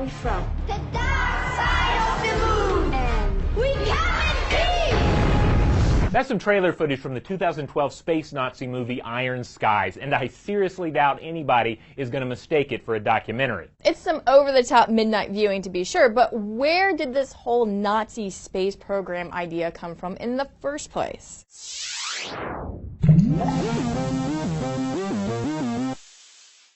we from? The dark side of the moon! And we come in peace! That's some trailer footage from the 2012 space Nazi movie Iron Skies, and I seriously doubt anybody is going to mistake it for a documentary. It's some over-the-top midnight viewing to be sure, but where did this whole Nazi space program idea come from in the first place?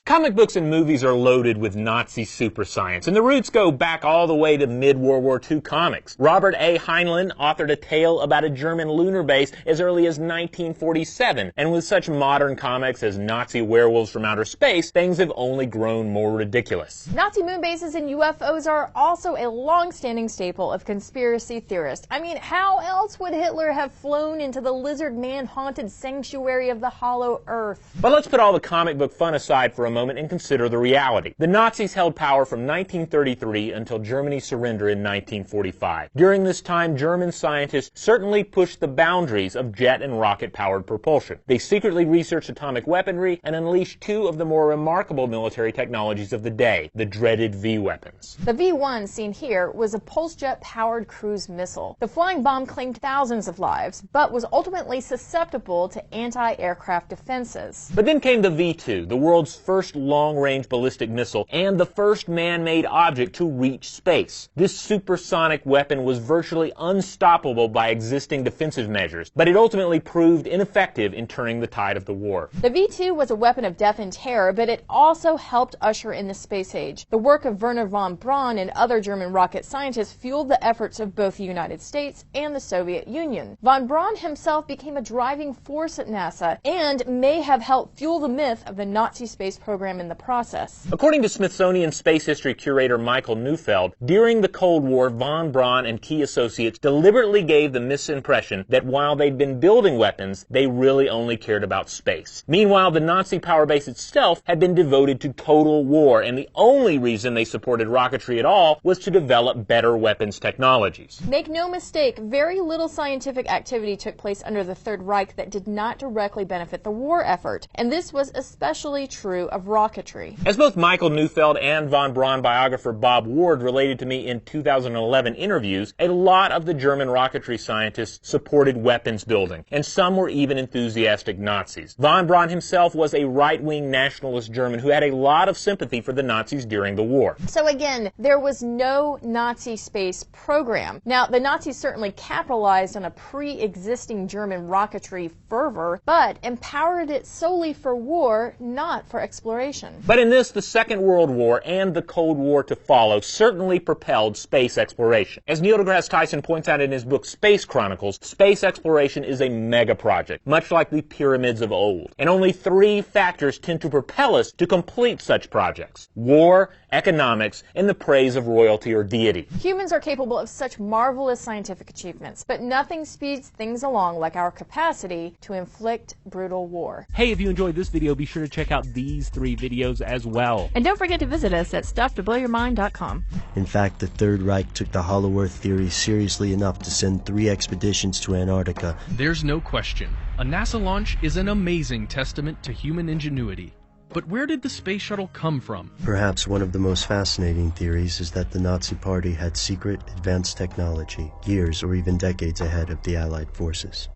Comic books and movies are loaded with Nazi super science, and the roots go back all the way to mid-World War II comics. Robert A. Heinlein authored a tale about a German lunar base as early as 1947, and with such modern comics as Nazi werewolves from outer space, things have only grown more ridiculous. Nazi moon bases and UFOs are also a long-standing staple of conspiracy theorists. I mean, how else would Hitler have flown into the lizard man-haunted sanctuary of the Hollow Earth? But let's put all the comic book fun aside for a moment and consider the reality. The Nazis held power from 1933 until Germany surrendered in 1945. During this time, German scientists certainly pushed the boundaries of jet and rocket-powered propulsion. They secretly researched atomic weaponry and unleashed two of the more remarkable military technologies of the day, the dreaded V-weapons. The V-1 seen here was a pulse jet-powered cruise missile. The flying bomb claimed thousands of lives, but was ultimately susceptible to anti-aircraft defenses. But then came the V-2, the world's first long-range ballistic missile and the first man-made object to reach space. This supersonic weapon was virtually unstoppable by existing defensive measures, but it ultimately proved ineffective in turning the tide of the war. The V-2 was a weapon of death and terror, but it also helped usher in the space age. The work of Wernher von Braun and other German rocket scientists fueled the efforts of both the United States and the Soviet Union. Von Braun himself became a driving force at NASA and may have helped fuel the myth of the Nazi space program in the process. According to Smithsonian space history curator Michael Neufeld, during the Cold War, von Braun and key associates deliberately gave the misimpression that while they'd been building weapons, they really only cared about space. Meanwhile, the Nazi power base itself had been devoted to total war, and the only reason they supported rocketry at all was to develop better weapons technologies. Make no mistake, very little scientific activity took place under the Third Reich that did not directly benefit the war effort, and this was especially true of rocketry. As both Michael Neufeld and von Braun biographer Bob Ward related to me in 2011 interviews, a lot of the German rocketry scientists supported weapons building, and some were even enthusiastic Nazis. Von Braun himself was a right-wing nationalist German who had a lot of sympathy for the Nazis during the war. So again, there was no Nazi space program. Now, the Nazis certainly capitalized on a pre-existing German rocketry fervor, but empowered it solely for war, not for exploration. But in this, the Second World War and the Cold War to follow certainly propelled space exploration. As Neil deGrasse Tyson points out in his book Space Chronicles, space exploration is a mega project, much like the pyramids of old. And only three factors tend to propel us to complete such projects: war, economics, and the praise of royalty or deity. Humans are capable of such marvelous scientific achievements, but nothing speeds things along like our capacity to inflict brutal war. Hey, if you enjoyed this video, be sure to check out these three videos as well. And don't forget to visit us at StuffToBlowYourMind.com. In fact, the Third Reich took the Hollow Earth theory seriously enough to send 3 expeditions to Antarctica. There's no question. A NASA launch is an amazing testament to human ingenuity. But where did the space shuttle come from? Perhaps one of the most fascinating theories is that the Nazi Party had secret, advanced technology, years or even decades ahead of the Allied forces.